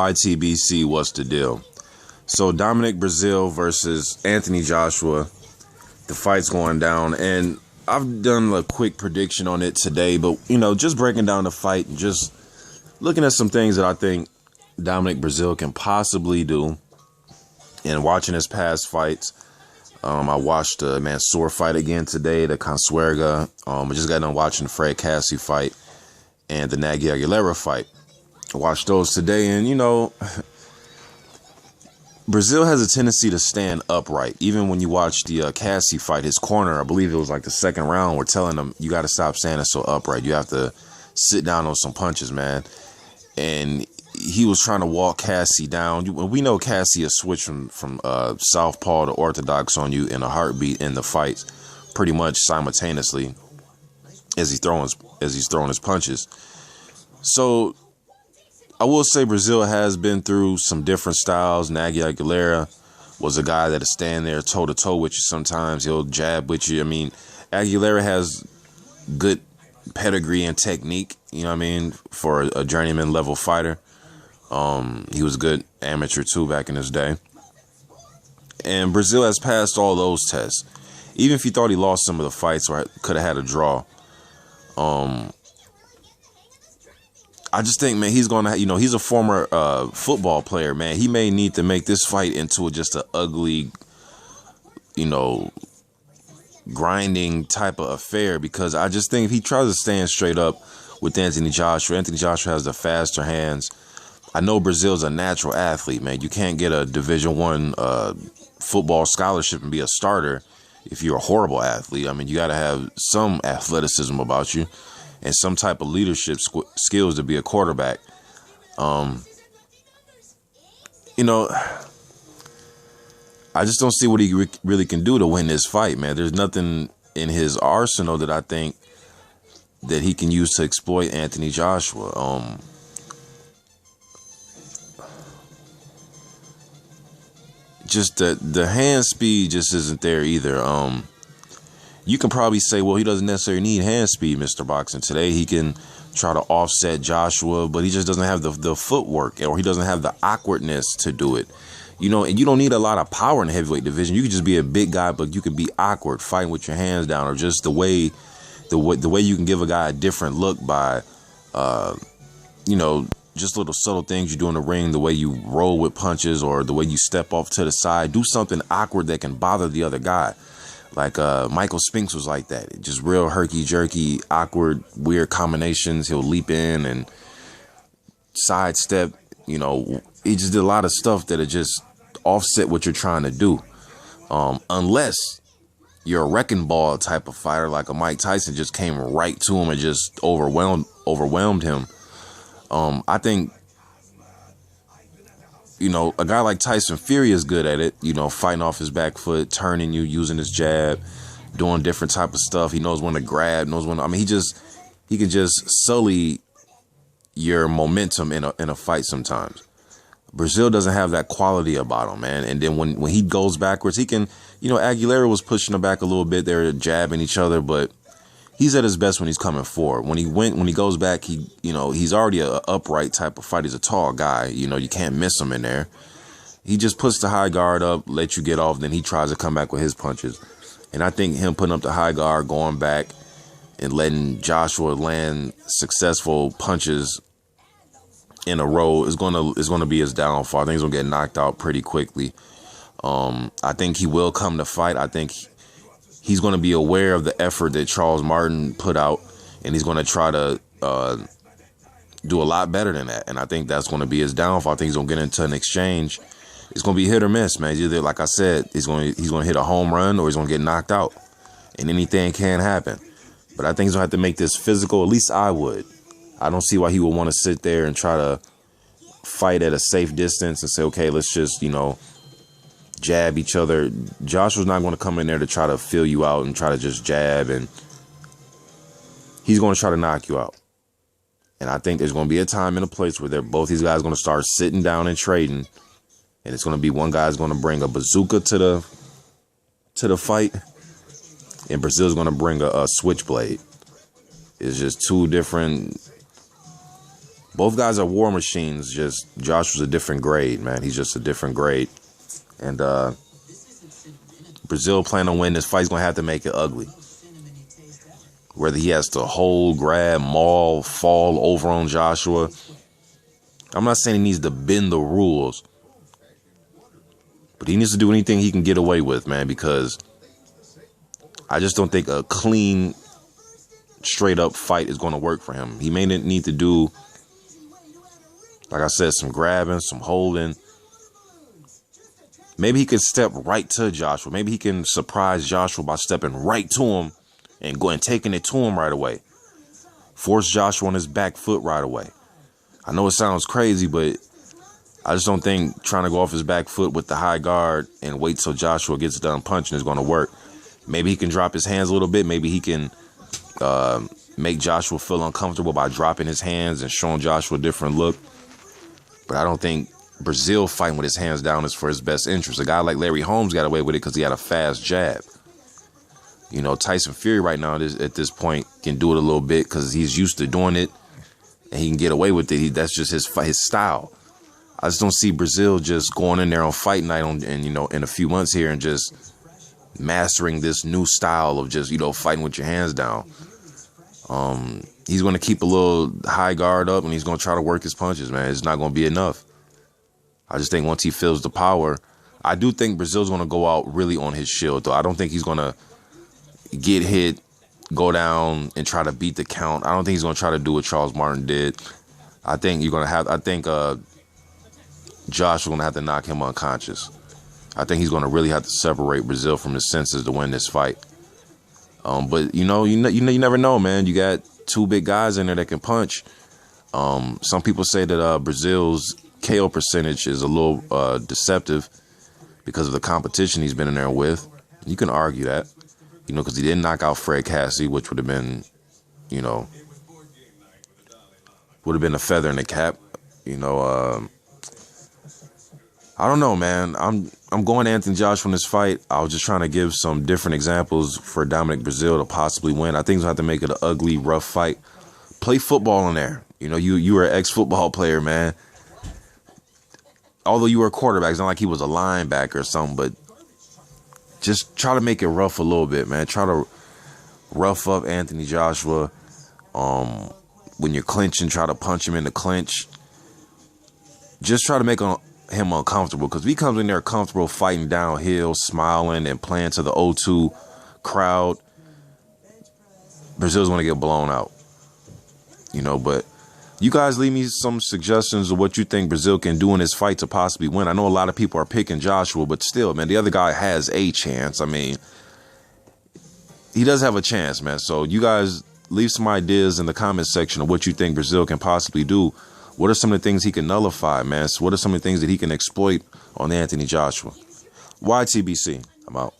YTBC, what's the deal? So Dominic Breazeale versus Anthony Joshua. The fight's going down, and I've done a quick prediction on it today, but just breaking down the fight and just looking at some things that I think Dominic Breazeale can possibly do. And watching his past fights, I watched the MANSOUR fight again today, the Consuerga. I just got done watching the Fred Cassie fight and the Nagy Aguilera fight. I watched those today, and Breazeale has a tendency to stand upright. Even when you watch the Cassie fight, his corner, I believe it was like the second round, we're telling him, you got to stop standing so upright. You have to sit down on some punches, man. And he was trying to walk Cassie down. We know Cassie has switched from southpaw to orthodox on you in a heartbeat in the fights, pretty much simultaneously as he's throwing his punches. So I will say Breazeale has been through some different styles. Nagy Aguilera was a guy that'll stand there toe-to-toe with you sometimes. He'll jab with you. I mean, Aguilera has good pedigree and technique, for a journeyman level fighter. He was a good amateur too back in his day. And Breazeale has passed all those tests. Even if he thought he lost some of the fights or could have had a draw, I just think, man, he's going to, he's a former football player, man. He may need to make this fight into just an ugly, grinding type of affair, because I just think if he tries to stand straight up with Anthony Joshua has the faster hands. I know Breazeale's a natural athlete, man. You can't get a Division I football scholarship and be a starter if you're a horrible athlete. I mean, you got to have some athleticism about you and some type of leadership skills to be a quarterback. I just don't see what he really can do to win this fight, man. There's nothing in his arsenal that I think that he can use to exploit Anthony Joshua. Just the hand speed just isn't there either. You can probably say, well, he doesn't necessarily need hand speed, Mr. Boxing. Today he can try to offset Joshua, but he just doesn't have the footwork, or he doesn't have the awkwardness to do it. And you don't need a lot of power in the heavyweight division. You could just be a big guy, but you could be awkward, fighting with your hands down, or just the way you can give a guy a different look by, just little subtle things you do in the ring, the way you roll with punches or the way you step off to the side. Do something awkward that can bother the other guy. Like Michael Spinks was like that. Just real herky-jerky, awkward, weird combinations. He'll leap in and sidestep. He just did a lot of stuff that'll just offset what you're trying to do. Unless you're a wrecking ball type of fighter, like a Mike Tyson just came right to him and just overwhelmed him. I think, a guy like Tyson Fury is good at it, fighting off his back foot, turning you, using his jab, doing different type of stuff. He knows when to grab, he can just sully your momentum in a fight sometimes. Breazeale doesn't have that quality about him, man. And then when he goes backwards, he can, Aguilera was pushing him back a little bit. They're jabbing each other, but he's at his best when he's coming forward. When he goes back, he's already an upright type of fight. He's a tall guy. You can't miss him in there. He just puts the high guard up, lets you get off, then he tries to come back with his punches. And I think him putting up the high guard, going back, and letting Joshua land successful punches in a row is gonna be his downfall. I think he's gonna get knocked out pretty quickly. I think he will come to fight. I think he's going to be aware of the effort that Charles Martin put out, and he's going to try to do a lot better than that. And I think that's going to be his downfall. I think he's going to get into an exchange. It's going to be hit or miss, man. It's either, like I said, he's going to hit a home run or he's going to get knocked out. And anything can happen. But I think he's going to have to make this physical. At least I would. I don't see why he would want to sit there and try to fight at a safe distance and say, okay, let's just, jab each other. Joshua's not going to come in there to try to fill you out and try to just jab, and he's going to try to knock you out. And I think there's going to be a time and a place where both these guys are going to start sitting down and trading, and it's going to be one guy's going to bring a bazooka to the fight, and Breazeale's going to bring a switchblade. It's just two different Both guys are war machines. Just Joshua's a different grade, man. He's just a different grade. And Breazeale planning to win this fight. He's going to have to make it ugly. Whether he has to hold, grab, maul, fall over on Joshua. I'm not saying he needs to bend the rules. But he needs to do anything he can get away with, man. Because I just don't think a clean, straight up fight is going to work for him. He may need to do, like I said, some grabbing, some holding. Maybe he could step right to Joshua. Maybe he can surprise Joshua by stepping right to him and going taking it to him right away. Force Joshua on his back foot right away. I know it sounds crazy, but I just don't think trying to go off his back foot with the high guard and wait till Joshua gets done punching is going to work. Maybe he can drop his hands a little bit. Maybe he can make Joshua feel uncomfortable by dropping his hands and showing Joshua a different look. But I don't think Breazeale fighting with his hands down is for his best interest. A guy like Larry Holmes got away with it because he had a fast jab. You know, Tyson Fury right now at this point can do it a little bit because he's used to doing it and he can get away with it. That's just his style. I just don't see Breazeale just going in there on fight night and, you know, in a few months here and just mastering this new style of just, you know, fighting with your hands down. He's going to keep a little high guard up and he's going to try to work his punches, man. It's not going to be enough. I just think once he feels the power, I do think Breazeale's going to go out really on his shield, though. I don't think he's going to get hit, go down, and try to beat the count. I don't think he's going to try to do what Charles Martin did. I think Josh is going to have to knock him unconscious. I think he's going to really have to separate Breazeale from his senses to win this fight. But, you never know, man. You got two big guys in there that can punch. Some people say that Breazeale's KO percentage is a little deceptive because of the competition he's been in there with. You can argue that, you know, because he didn't knock out Fred Cassie, which would have been, you know, would have been a feather in the cap. You know, I don't know, man. I'm going to Anthony Joshua in this fight. I was just trying to give some different examples for Dominic Breazeale to possibly win. I think he's going to have to make it an ugly, rough fight. Play football in there. You know, you were an ex-football player, man. Although you were a quarterback, it's not like he was a linebacker or something, but just try to make it rough a little bit, man. Try to rough up Anthony Joshua. When you're clinching, try to punch him in the clinch. Just try to make him uncomfortable, because if he comes in there comfortable fighting downhill, smiling, and playing to the O2 crowd, Breazeale's going to get blown out. You know, but you guys leave me some suggestions of what you think Breazeale can do in this fight to possibly win. I know a lot of people are picking Joshua, but still, man, the other guy has a chance. I mean, he does have a chance, man. So you guys leave some ideas in the comment section of what you think Breazeale can possibly do. What are some of the things he can nullify, man? So what are some of the things that he can exploit on Anthony Joshua? YTBC. I'm out.